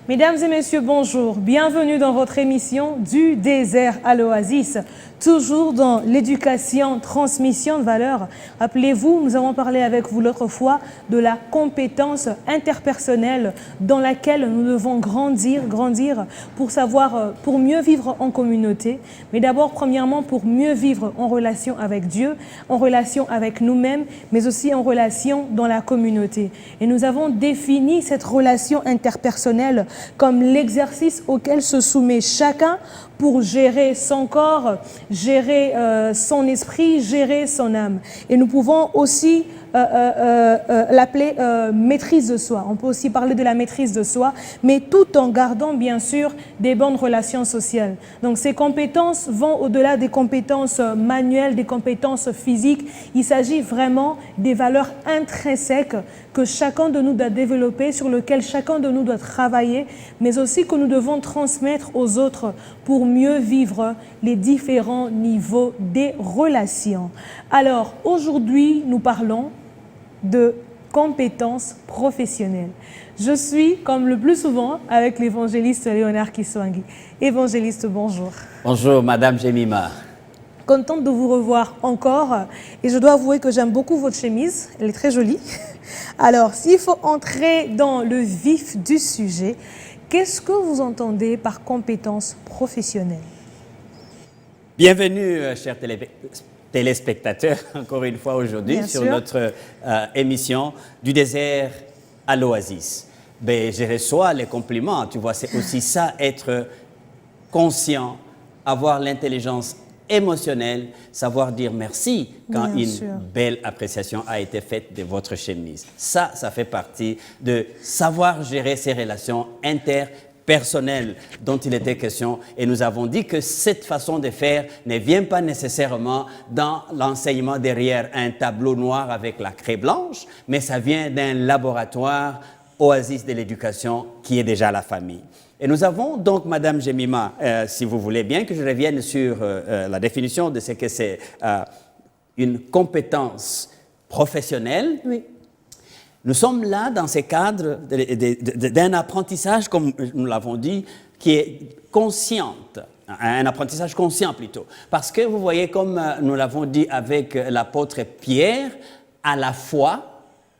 Mesdames et messieurs, bonjour. Bienvenue dans votre émission Du désert à l'oasis. Toujours dans l'éducation, transmission de valeurs. Rappelez-vous, nous avons parlé avec vous l'autre fois de la compétence interpersonnelle dans laquelle nous devons grandir pour savoir, pour mieux vivre en communauté. Mais d'abord, premièrement, pour mieux vivre en relation avec Dieu, en relation avec nous-mêmes, mais aussi en relation dans la communauté. Et nous avons défini cette relation interpersonnelle comme l'exercice auquel se soumet chacun pour gérer son corps, gérer son esprit, gérer son âme. Et nous pouvons aussi l'appeler maîtrise de soi. On peut aussi parler de la maîtrise de soi, mais tout en gardant bien sûr des bonnes relations sociales. Donc ces compétences vont au-delà des compétences manuelles, des compétences physiques. Il s'agit vraiment des valeurs intrinsèques que chacun de nous doit développer, sur lesquelles chacun de nous doit travailler, mais aussi que nous devons transmettre aux autres pour mieux vivre les différents niveaux des relations. Alors aujourd'hui, nous parlons de compétences professionnelles. Je suis, comme le plus souvent, avec l'évangéliste Léonard Kiswangi. Évangéliste, bonjour. Bonjour, Madame Jemima. Contente de vous revoir encore. Et je dois avouer que j'aime beaucoup votre chemise. Elle est très jolie. Alors, s'il faut entrer dans le vif du sujet, qu'est-ce que vous entendez par compétences professionnelles? Bienvenue, chers téléspectateurs, encore une fois aujourd'hui sur notre émission Du désert à l'oasis. Ben, je reçois les compliments, tu vois, c'est aussi ça, être conscient, avoir l'intelligence émotionnelle, savoir dire merci quand belle appréciation a été faite de votre chemise. Ça fait partie de savoir gérer ses relations interpersonnelles dont il était question. Et nous avons dit que cette façon de faire ne vient pas nécessairement dans l'enseignement derrière un tableau noir avec la craie blanche, mais ça vient d'un laboratoire oasis de l'éducation qui est déjà la famille. Et nous avons donc, Madame Jemima, si vous voulez bien que je revienne sur la définition de ce que c'est une compétence professionnelle. Oui. Nous sommes là dans ce cadre d'un apprentissage, comme nous l'avons dit, qui est consciente, un apprentissage conscient plutôt. Parce que vous voyez, comme nous l'avons dit avec l'apôtre Pierre, à la foi,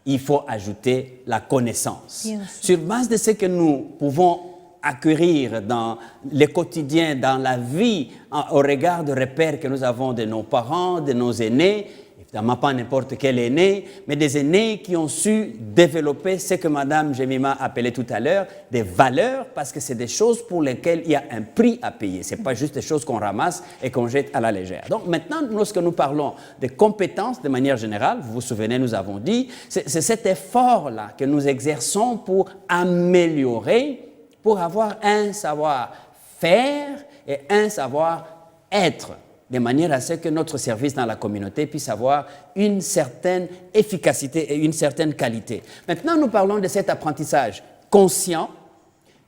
il faut ajouter la connaissance. Sur base de ce que nous pouvons acquérir dans le quotidien, dans la vie, au regard de repères que nous avons de nos parents, de nos aînés, évidemment pas n'importe quel aîné, mais des aînés qui ont su développer ce que Madame Jemima appelait tout à l'heure des valeurs, parce que c'est des choses pour lesquelles il y a un prix à payer. Ce n'est pas juste des choses qu'on ramasse et qu'on jette à la légère. Donc maintenant, lorsque nous parlons de compétences de manière générale, vous vous souvenez, nous avons dit, c'est cet effort-là que nous exerçons pour améliorer, pour avoir un savoir-faire et un savoir-être, de manière à ce que notre service dans la communauté puisse avoir une certaine efficacité et une certaine qualité. Maintenant, nous parlons de cet apprentissage conscient,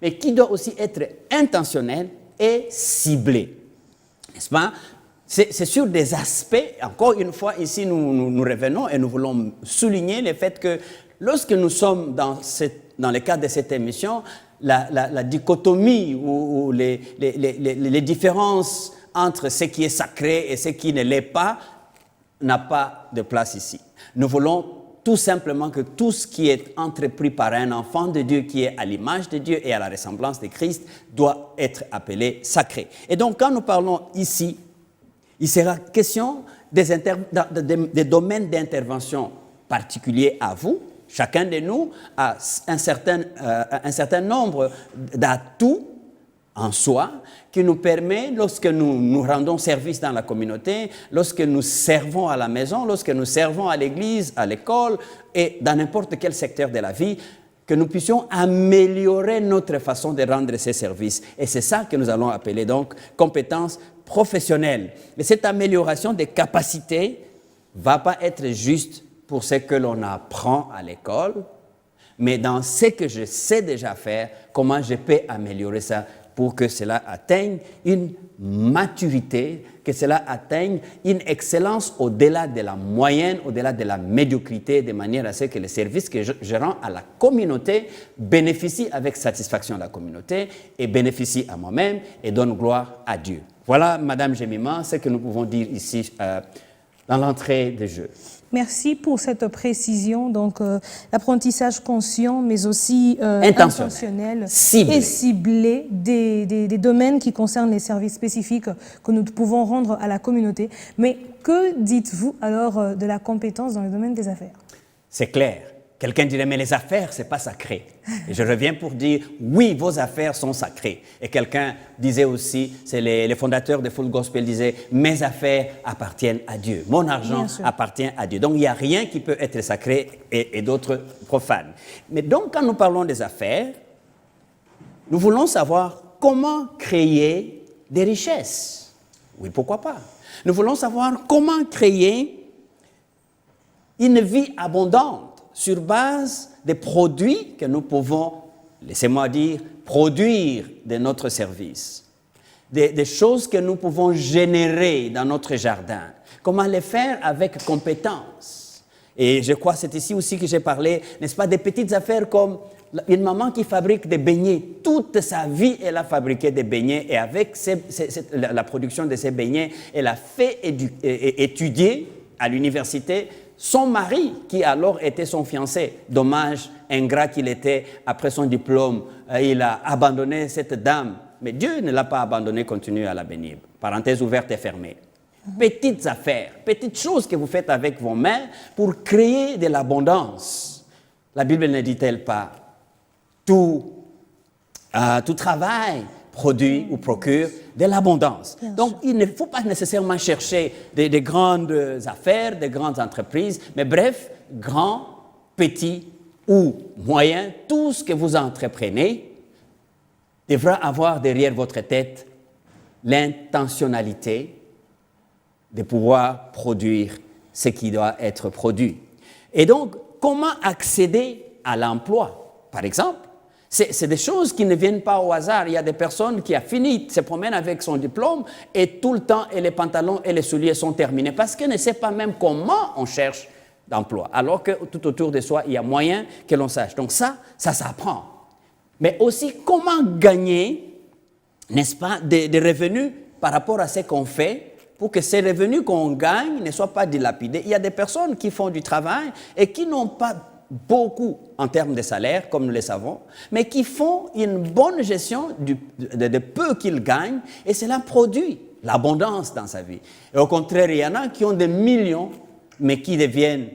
mais qui doit aussi être intentionnel et ciblé. N'est-ce pas? C'est sur des aspects, encore une fois, ici nous revenons et nous voulons souligner le fait que lorsque nous sommes dans le cadre de cette émission, la dichotomie ou les différences entre ce qui est sacré et ce qui ne l'est pas n'a pas de place ici. Nous voulons tout simplement que tout ce qui est entrepris par un enfant de Dieu qui est à l'image de Dieu et à la ressemblance de Christ doit être appelé sacré. Et donc quand nous parlons ici, il sera question des domaines d'intervention particuliers à vous. Chacun de nous a un certain nombre d'atouts en soi qui nous permet, lorsque nous rendons service dans la communauté, lorsque nous servons à la maison, lorsque nous servons à l'église, à l'école et dans n'importe quel secteur de la vie, que nous puissions améliorer notre façon de rendre ces services. Et c'est ça que nous allons appeler donc compétences professionnelles. Et cette amélioration des capacités ne va pas être juste pour ce que l'on apprend à l'école, mais dans ce que je sais déjà faire, comment je peux améliorer ça pour que cela atteigne une maturité, que cela atteigne une excellence au-delà de la moyenne, au-delà de la médiocrité, de manière à ce que les services que je rends à la communauté bénéficient avec satisfaction à la communauté et bénéficient à moi-même et donnent gloire à Dieu. Voilà, Madame Jemima, ce que nous pouvons dire ici dans l'entrée de jeu. Merci pour cette précision. Donc, l'apprentissage conscient, mais aussi intentionnel ciblé. Et ciblé des domaines qui concernent les services spécifiques que nous pouvons rendre à la communauté. Mais que dites-vous alors de la compétence dans le domaine des affaires? C'est clair. Quelqu'un dirait, mais les affaires, ce n'est pas sacré. Et je reviens pour dire, oui, vos affaires sont sacrées. Et quelqu'un disait aussi, c'est les fondateurs de Full Gospel disaient, mes affaires appartiennent à Dieu. Mon argent appartient à Dieu. Donc, il n'y a rien qui peut être sacré et d'autres profanes. Mais donc, quand nous parlons des affaires, nous voulons savoir comment créer des richesses. Oui, pourquoi pas? Nous voulons savoir comment créer une vie abondante sur base des produits que nous pouvons, laissez-moi dire, produire de notre service. Des choses que nous pouvons générer dans notre jardin. Comment les faire avec compétence. Et je crois que c'est ici aussi que j'ai parlé, n'est-ce pas, des petites affaires comme une maman qui fabrique des beignets. Toute sa vie, elle a fabriqué des beignets et avec la production de ces beignets, elle a fait étudier à l'université son mari, qui alors était son fiancé. Dommage, ingrat qu'il était, après son diplôme, il a abandonné cette dame. Mais Dieu ne l'a pas abandonné, continue à la bénir. Parenthèse ouverte et fermée. Petites affaires, petites choses que vous faites avec vos mains pour créer de l'abondance. La Bible ne dit-elle pas tout travail produit ou procure de l'abondance. Donc, il ne faut pas nécessairement chercher des grandes affaires, des grandes entreprises, mais bref, grand, petit ou moyen, tout ce que vous entreprenez devra avoir derrière votre tête l'intentionnalité de pouvoir produire ce qui doit être produit. Et donc, comment accéder à l'emploi, par exemple? C'est des choses qui ne viennent pas au hasard. Il y a des personnes qui ont fini, se promènent avec son diplôme et tout le temps, et les pantalons et les souliers sont terminés parce qu'elle ne sait pas même comment on cherche d'emploi. Alors que tout autour de soi, il y a moyen que l'on sache. Donc ça s'apprend. Mais aussi, comment gagner, n'est-ce pas, des revenus par rapport à ce qu'on fait pour que ces revenus qu'on gagne ne soient pas dilapidés. Il y a des personnes qui font du travail et qui n'ont pas beaucoup en termes de salaire, comme nous le savons, mais qui font une bonne gestion de peu qu'ils gagnent, et cela produit l'abondance dans sa vie. Et au contraire, il y en a qui ont des millions, mais qui deviennent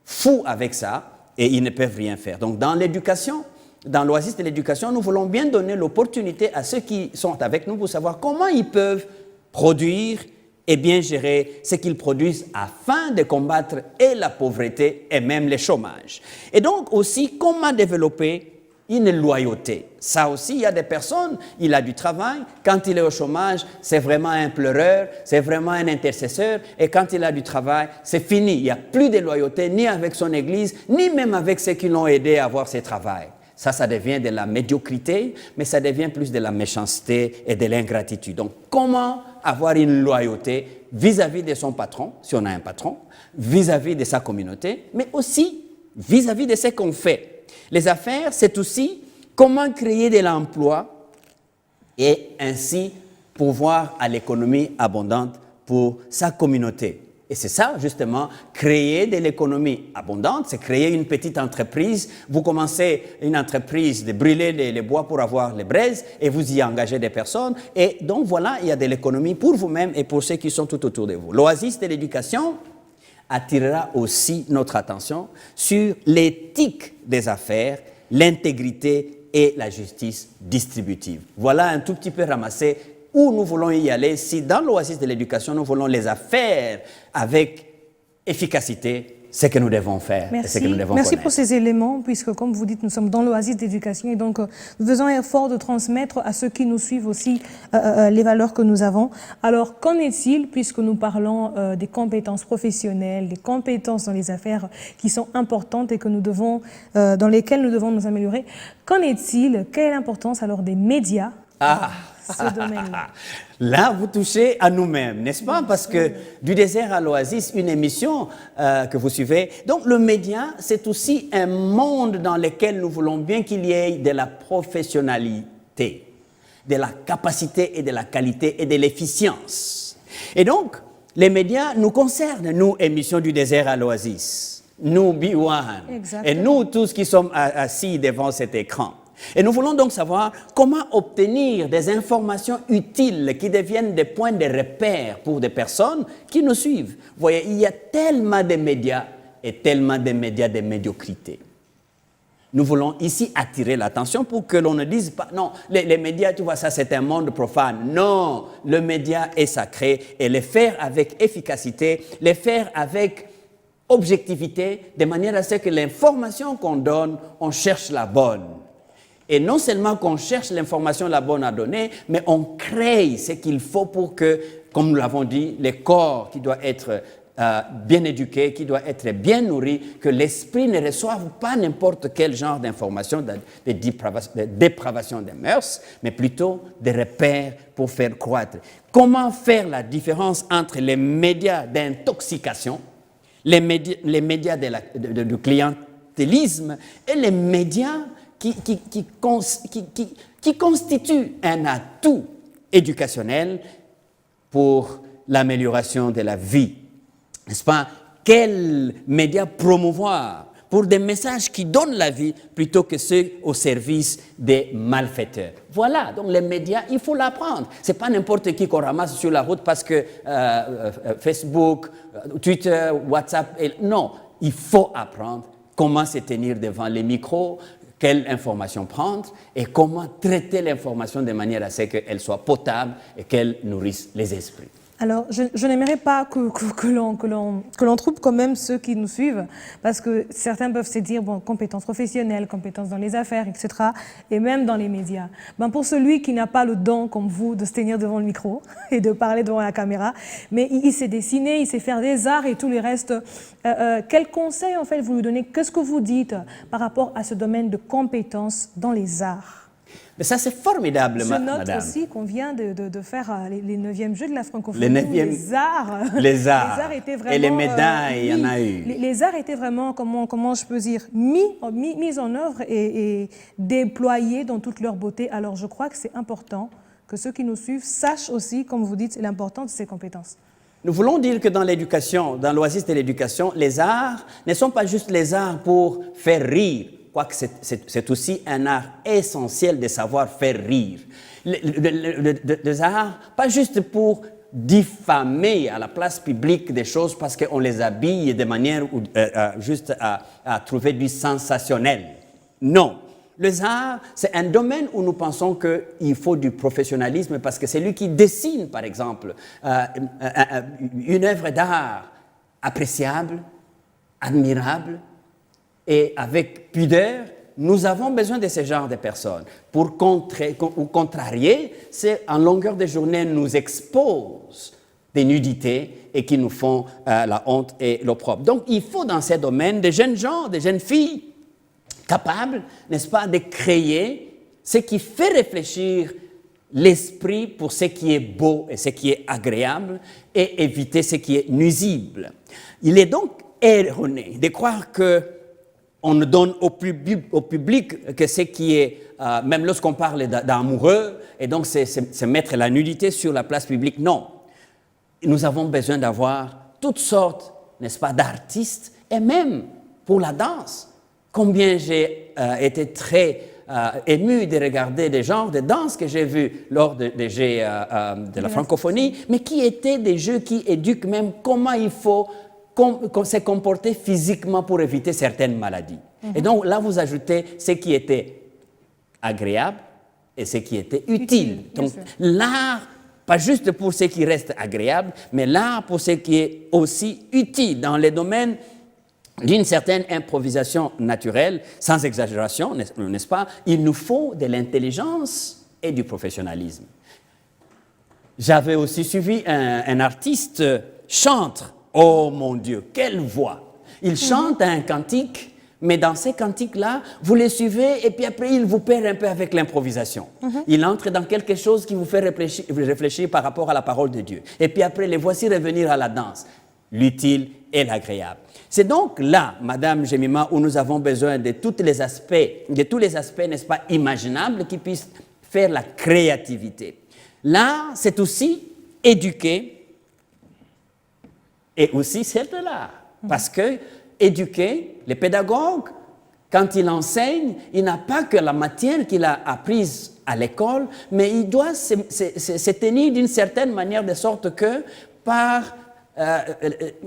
fous avec ça, et ils ne peuvent rien faire. Donc dans l'éducation, dans l'oasis de l'éducation, nous voulons bien donner l'opportunité à ceux qui sont avec nous pour savoir comment ils peuvent produire et bien gérer ce qu'ils produisent afin de combattre et la pauvreté et même le chômage. Et donc aussi, comment développer une loyauté. Ça aussi, il y a des personnes, il a du travail, quand il est au chômage, c'est vraiment un pleureur, c'est vraiment un intercesseur, et quand il a du travail, c'est fini. Il n'y a plus de loyauté, ni avec son église, ni même avec ceux qui l'ont aidé à avoir ce travail. Ça devient de la médiocrité, mais ça devient plus de la méchanceté et de l'ingratitude. Donc, comment avoir une loyauté vis-à-vis de son patron, si on a un patron, vis-à-vis de sa communauté, mais aussi vis-à-vis de ce qu'on fait. Les affaires, c'est aussi comment créer de l'emploi et ainsi pourvoir à l'économie abondante pour sa communauté. Et c'est ça, justement, créer de l'économie abondante, c'est créer une petite entreprise. Vous commencez une entreprise de brûler les bois pour avoir les braises et vous y engagez des personnes. Et donc, voilà, il y a de l'économie pour vous-même et pour ceux qui sont tout autour de vous. L'oasis de l'éducation attirera aussi notre attention sur l'éthique des affaires, l'intégrité et la justice distributive. Voilà un tout petit peu ramassé où nous voulons y aller, si dans l'oasis de l'éducation, nous voulons les affaires avec efficacité ce que nous devons faire et ce que nous devons Merci connaître. pour ces éléments, puisque comme vous dites, nous sommes dans l'oasis d'éducation et donc nous faisons effort de transmettre à ceux qui nous suivent aussi les valeurs que nous avons. Alors, qu'en est-il, puisque nous parlons des compétences professionnelles, des compétences dans les affaires qui sont importantes et que nous devons, dans lesquelles nous devons nous améliorer, qu'en est-il, quelle est l'importance alors des médias dans ce domaine-là? Là, vous touchez à nous-mêmes, n'est-ce pas? Parce que du désert à l'oasis, une émission que vous suivez. Donc, le média, c'est aussi un monde dans lequel nous voulons bien qu'il y ait de la professionnalité, de la capacité et de la qualité et de l'efficience. Et donc, les médias nous concernent, nous, émission du désert à l'oasis, nous, B1, et nous tous qui sommes assis devant cet écran. Et nous voulons donc savoir comment obtenir des informations utiles qui deviennent des points de repère pour des personnes qui nous suivent. Vous voyez, il y a tellement de médias et tellement de médias de médiocrité. Nous voulons ici attirer l'attention pour que l'on ne dise pas, non, les médias, tu vois, ça c'est un monde profane. Non, le média est sacré et les faire avec efficacité, les faire avec objectivité, de manière à ce que l'information qu'on donne, on cherche la bonne. Et non seulement qu'on cherche l'information la bonne à donner, mais on crée ce qu'il faut pour que, comme nous l'avons dit, le corps qui doit être bien éduqué, qui doit être bien nourri, que l'esprit ne reçoive pas n'importe quel genre d'information, de dépravation des mœurs, mais plutôt des repères pour faire croître. Comment faire la différence entre les médias d'intoxication, les médias du clientélisme et les médias qui constitue un atout éducationnel pour l'amélioration de la vie. N'est-ce pas? Quels médias promouvoir pour des messages qui donnent la vie plutôt que ceux au service des malfaiteurs. Voilà, donc les médias, il faut l'apprendre. Ce n'est pas n'importe qui qu'on ramasse sur la route parce que Facebook, Twitter, WhatsApp, non, il faut apprendre comment se tenir devant les micros, quelle information prendre et comment traiter l'information de manière à ce qu'elle soit potable et qu'elle nourrisse les esprits. Alors, je n'aimerais pas que l'on trouve quand même ceux qui nous suivent, parce que certains peuvent se dire, bon, compétences professionnelles, compétences dans les affaires, etc., et même dans les médias. Ben, pour celui qui n'a pas le don, comme vous, de se tenir devant le micro et de parler devant la caméra, mais il sait dessiner, il sait faire des arts et tout le reste, quel conseil, en fait, vous lui donnez? Qu'est-ce que vous dites par rapport à ce domaine de compétences dans les arts? Mais ça, c'est formidable, madame. Je note aussi qu'on vient de faire les 9e Jeux de la francophonie. Les arts. Les arts étaient vraiment, et les médailles, il y en a eu. Les arts étaient vraiment, comment je peux dire, mis en œuvre et déployés dans toute leur beauté. Alors, je crois que c'est important que ceux qui nous suivent sachent aussi, comme vous dites, l'importance de ces compétences. Nous voulons dire que dans l'éducation, dans l'oasis de l'éducation, les arts ne sont pas juste les arts pour faire rire, quoique c'est aussi un art essentiel de savoir faire rire. Les arts, pas juste pour diffamer à la place publique des choses parce qu'on les habille de manière juste à trouver du sensationnel. Non. Les arts, c'est un domaine où nous pensons qu'il faut du professionnalisme parce que c'est lui qui dessine, par exemple, une œuvre d'art appréciable, admirable, et avec pudeur, nous avons besoin de ce genre de personnes. Pour contrarier, c'est en longueur de journée nous exposent des nudités et qui nous font la honte et l'opprobre. Donc, il faut dans ces domaines des jeunes gens, des jeunes filles capables, n'est-ce pas, de créer ce qui fait réfléchir l'esprit pour ce qui est beau et ce qui est agréable et éviter ce qui est nuisible. Il est donc erroné de croire que on ne donne au public que ce qui est, même lorsqu'on parle d'amoureux, et donc c'est mettre la nudité sur la place publique. Non. Nous avons besoin d'avoir toutes sortes, n'est-ce pas, d'artistes, et même pour la danse. Combien j'ai été très ému de regarder des genres de danse que j'ai vus lors des Jeux de la francophonie, mais qui étaient des jeux qui éduquent même comment il faut se comporter physiquement pour éviter certaines maladies. Et donc là, vous ajoutez ce qui était agréable et ce qui était utile. Donc l'art, pas juste pour ce qui reste agréable, mais l'art pour ce qui est aussi utile dans les domaines d'une certaine improvisation naturelle, sans exagération, n'est-ce pas? Il nous faut de l'intelligence et du professionnalisme. J'avais aussi suivi un artiste chantre. Oh mon Dieu, quelle voix! Il chante un cantique, mais dans ces cantiques-là, vous les suivez et puis après, il vous perd un peu avec l'improvisation. Il entre dans quelque chose qui vous fait réfléchir par rapport à la parole de Dieu. Et puis après, les voici revenir à la danse, l'utile et l'agréable. C'est donc là, Madame Jemima, où nous avons besoin de tous les aspects, n'est-ce pas, imaginables qui puissent faire la créativité. Là, c'est aussi éduquer et aussi c'est de l'art. Parce que éduquer, les pédagogues, quand il enseigne, il n'a pas que la matière qu'il a apprise à l'école, mais il doit se tenir d'une certaine manière de sorte que par,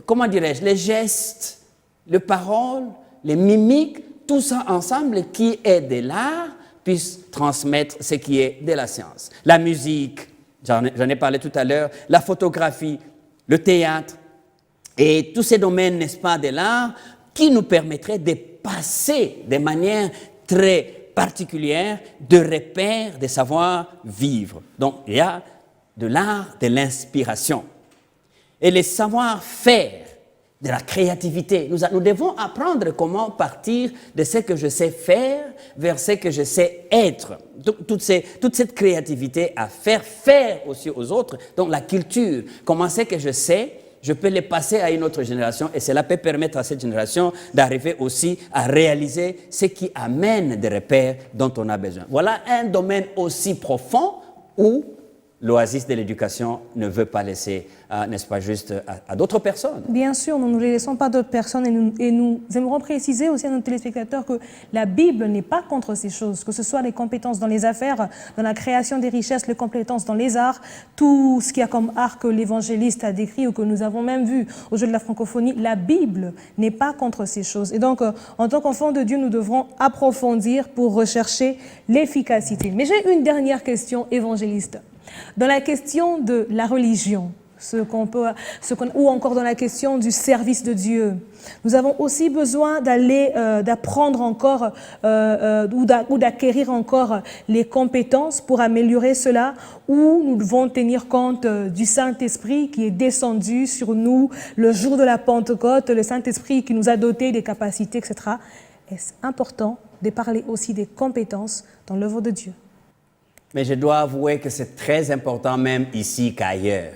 comment dirais-je, les gestes, les paroles, les mimiques, tout ça ensemble qui est de l'art, puisse transmettre ce qui est de la science. La musique, j'en ai parlé tout à l'heure, la photographie, le théâtre, et tous ces domaines, n'est-ce pas, de l'art, qui nous permettraient de passer de manière très particulière de repères, de savoir-vivre. Donc, il y a de l'art, de l'inspiration. Et les savoir-faire, de la créativité. Nous devons apprendre comment partir de ce que je sais faire vers ce que je sais être. Toute cette créativité à faire aussi aux autres. Donc, la culture, comment c'est que je sais, je peux les passer à une autre génération et cela peut permettre à cette génération d'arriver aussi à réaliser ce qui amène des repères dont on a besoin. Voilà un domaine aussi profond où l'oasis de l'éducation ne veut pas laisser, n'est-ce pas, juste à d'autres personnes. Bien sûr, nous ne les laissons pas d'autres personnes et nous aimerons préciser aussi à nos téléspectateurs que la Bible n'est pas contre ces choses, que ce soit les compétences dans les affaires, dans la création des richesses, les compétences dans les arts, tout ce qu'il y a comme art que l'évangéliste a décrit ou que nous avons même vu au jeu de la francophonie, la Bible n'est pas contre ces choses. Et donc, en tant qu'enfants de Dieu, nous devrons approfondir pour rechercher l'efficacité. Mais j'ai une dernière question, évangéliste. Dans la question de la religion, ou encore dans la question du service de Dieu, nous avons aussi besoin d'apprendre encore ou d'acquérir encore les compétences pour améliorer cela, ou nous devons tenir compte du Saint-Esprit qui est descendu sur nous le jour de la Pentecôte, le Saint-Esprit qui nous a dotés des capacités, etc. Est-ce important de parler aussi des compétences dans l'œuvre de Dieu? Mais je dois avouer que c'est très important même ici qu'ailleurs.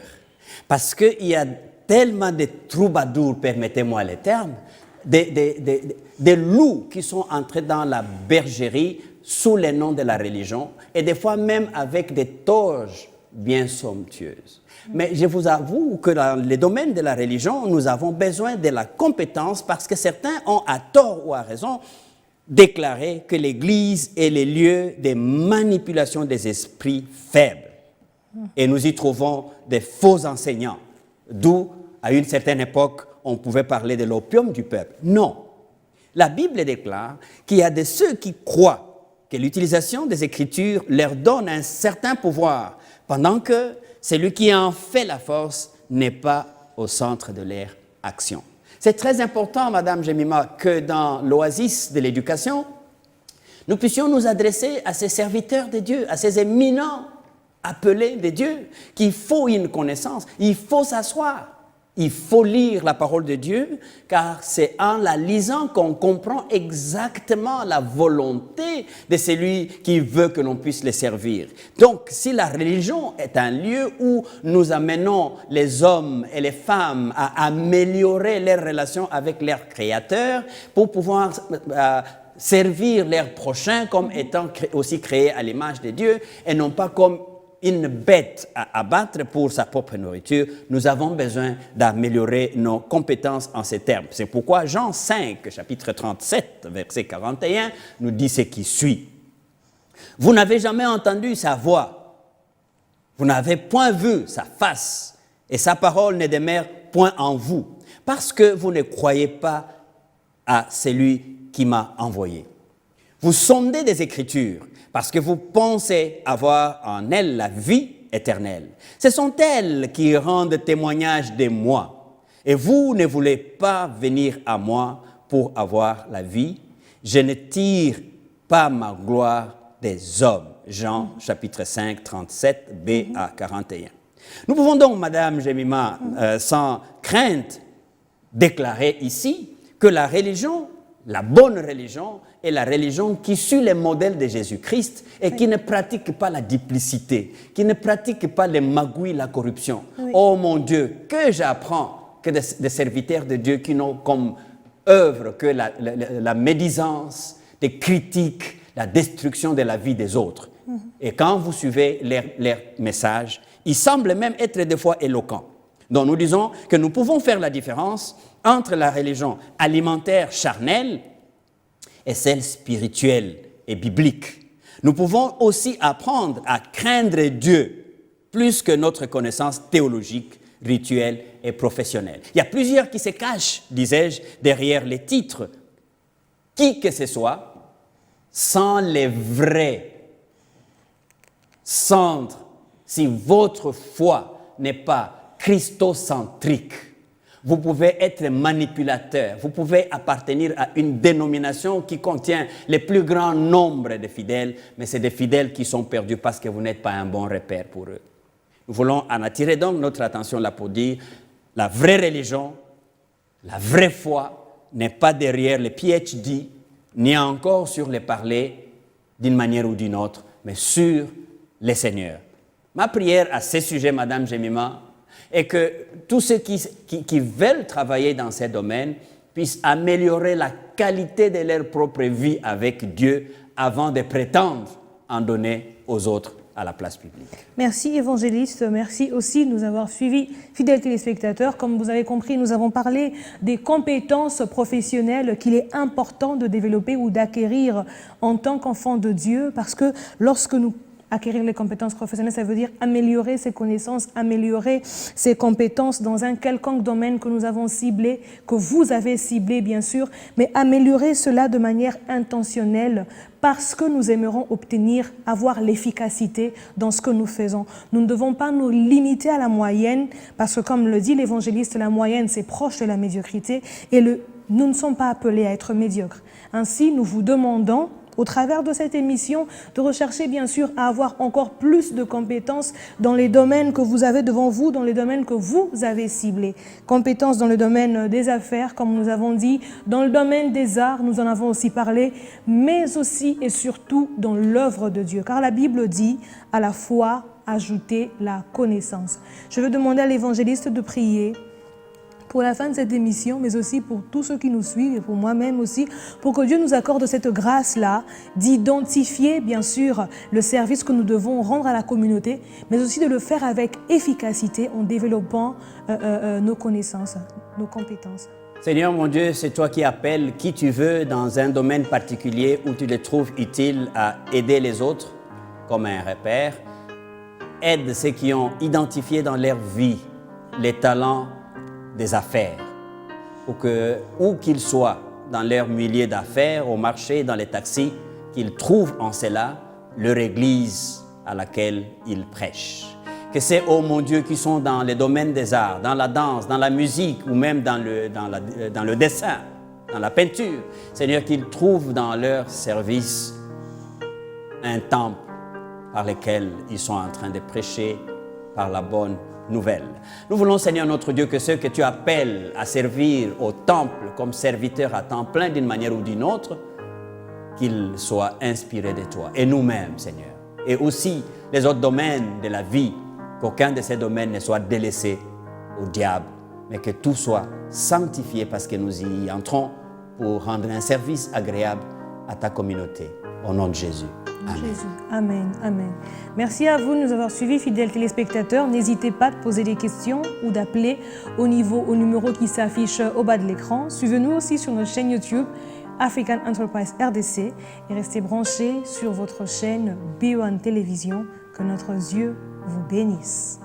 Parce qu'il y a tellement de troubadours, permettez-moi les termes, des loups qui sont entrés dans la bergerie sous le nom de la religion et des fois même avec des toges bien somptueuses. Mais je vous avoue que dans les domaines de la religion, nous avons besoin de la compétence parce que certains ont, à tort ou à raison, déclarer que l'Église est le lieu de manipulation des esprits faibles. Et nous y trouvons des faux enseignants, d'où, à une certaine époque, on pouvait parler de l'opium du peuple. Non. La Bible déclare qu'il y a de ceux qui croient que l'utilisation des Écritures leur donne un certain pouvoir, pendant que celui qui en fait la force n'est pas au centre de leur action. C'est très important, Madame Jemima, que dans l'oasis de l'éducation, nous puissions nous adresser à ces serviteurs de Dieu, à ces éminents appelés de Dieu, qu'il faut une connaissance, il faut s'asseoir, il faut lire la parole de Dieu, car c'est en la lisant qu'on comprend exactement la volonté de celui qui veut que l'on puisse les servir. Donc, si la religion est un lieu où nous amenons les hommes et les femmes à améliorer leurs relations avec leur Créateur pour pouvoir servir leurs prochains comme étant aussi créés à l'image de Dieu et non pas comme une bête à abattre pour sa propre nourriture, nous avons besoin d'améliorer nos compétences en ces termes. C'est pourquoi Jean 5, chapitre 37, verset 41, nous dit ce qui suit. Vous n'avez jamais entendu sa voix, vous n'avez point vu sa face, et sa parole ne demeure point en vous, parce que vous ne croyez pas à celui qui m'a envoyé. Vous sondez des Écritures, parce que vous pensez avoir en elles la vie éternelle. Ce sont elles qui rendent témoignage de moi. Et vous ne voulez pas venir à moi pour avoir la vie. Je ne tire pas ma gloire des hommes. Jean chapitre 5, 37b à 41. Nous pouvons donc, Madame Jemima, sans crainte, déclarer ici que la religion, la bonne religion, est la religion qui suit les modèles de Jésus-Christ et qui ne pratique pas la duplicité, qui ne pratique pas les magouilles, la corruption. Oui. Oh mon Dieu, que j'apprends que des serviteurs de Dieu qui n'ont comme œuvre que la médisance, des critiques, la destruction de la vie des autres. Et quand vous suivez leurs messages, ils semblent même être des fois éloquents. Donc nous disons que nous pouvons faire la différence entre la religion alimentaire charnelle et celle spirituelle et biblique. Nous pouvons aussi apprendre à craindre Dieu plus que notre connaissance théologique, rituelle et professionnelle. Il y a plusieurs qui se cachent, disais-je, derrière les titres. Qui que ce soit, sans les vrais centres, si votre foi n'est pas christocentrique, vous pouvez être manipulateur, vous pouvez appartenir à une dénomination qui contient le plus grand nombre de fidèles, mais c'est des fidèles qui sont perdus parce que vous n'êtes pas un bon repère pour eux. Nous voulons en attirer donc notre attention là pour dire la vraie religion, la vraie foi n'est pas derrière les PhD, ni encore sur les parler d'une manière ou d'une autre, mais sur les Seigneurs. Ma prière à ce sujet, Madame Jemima, est que tous ceux qui veulent travailler dans ces domaines puissent améliorer la qualité de leur propre vie avec Dieu avant de prétendre en donner aux autres à la place publique. Merci évangéliste, merci aussi de nous avoir suivis, fidèles téléspectateurs. Comme vous avez compris, nous avons parlé des compétences professionnelles qu'il est important de développer ou d'acquérir en tant qu'enfant de Dieu, parce que lorsque nous acquérir les compétences professionnelles, ça veut dire améliorer ses connaissances, améliorer ses compétences dans un quelconque domaine que nous avons ciblé, que vous avez ciblé bien sûr, mais améliorer cela de manière intentionnelle parce que nous aimerons obtenir, avoir l'efficacité dans ce que nous faisons. Nous ne devons pas nous limiter à la moyenne parce que comme le dit l'évangéliste, la moyenne c'est proche de la médiocrité et nous ne sommes pas appelés à être médiocres. Ainsi, nous vous demandons au travers de cette émission, de rechercher bien sûr à avoir encore plus de compétences dans les domaines que vous avez devant vous, dans les domaines que vous avez ciblés. Compétences dans le domaine des affaires, comme nous avons dit, dans le domaine des arts, nous en avons aussi parlé, mais aussi et surtout dans l'œuvre de Dieu. Car la Bible dit à la foi, ajouter la connaissance. Je veux demander à l'évangéliste de prier pour la fin de cette émission, mais aussi pour tous ceux qui nous suivent et pour moi-même aussi, pour que Dieu nous accorde cette grâce-là d'identifier, bien sûr, le service que nous devons rendre à la communauté, mais aussi de le faire avec efficacité en développant nos connaissances, nos compétences. Seigneur mon Dieu, c'est toi qui appelles qui tu veux dans un domaine particulier où tu les trouves utiles à aider les autres, comme un repère. Aide ceux qui ont identifié dans leur vie les talents des affaires, pour que, où qu'ils soient dans leur milieu d'affaires, au marché, dans les taxis, qu'ils trouvent en cela leur église à laquelle ils prêchent. Que c'est, oh mon Dieu, qui sont dans les domaines des arts, dans la danse, dans la musique ou même dans le dessin, dans la peinture, Seigneur, qu'ils trouvent dans leur service un temple par lequel ils sont en train de prêcher par la bonne nouvelle. Nous voulons, Seigneur notre Dieu, que ceux que tu appelles à servir au temple comme serviteurs à temps plein d'une manière ou d'une autre, qu'ils soient inspirés de toi. Et nous-mêmes, Seigneur. Et aussi les autres domaines de la vie, qu'aucun de ces domaines ne soit délaissé au diable, mais que tout soit sanctifié parce que nous y entrons pour rendre un service agréable à ta communauté. Au nom de Jésus. Amen. Jésus. Amen. Amen. Merci à vous de nous avoir suivis, fidèles téléspectateurs. N'hésitez pas de poser des questions ou d'appeler au numéro qui s'affiche au bas de l'écran. Suivez-nous aussi sur notre chaîne YouTube African Enterprise RDC et restez branchés sur votre chaîne B1 Télévision. Que notre Dieu vous bénisse.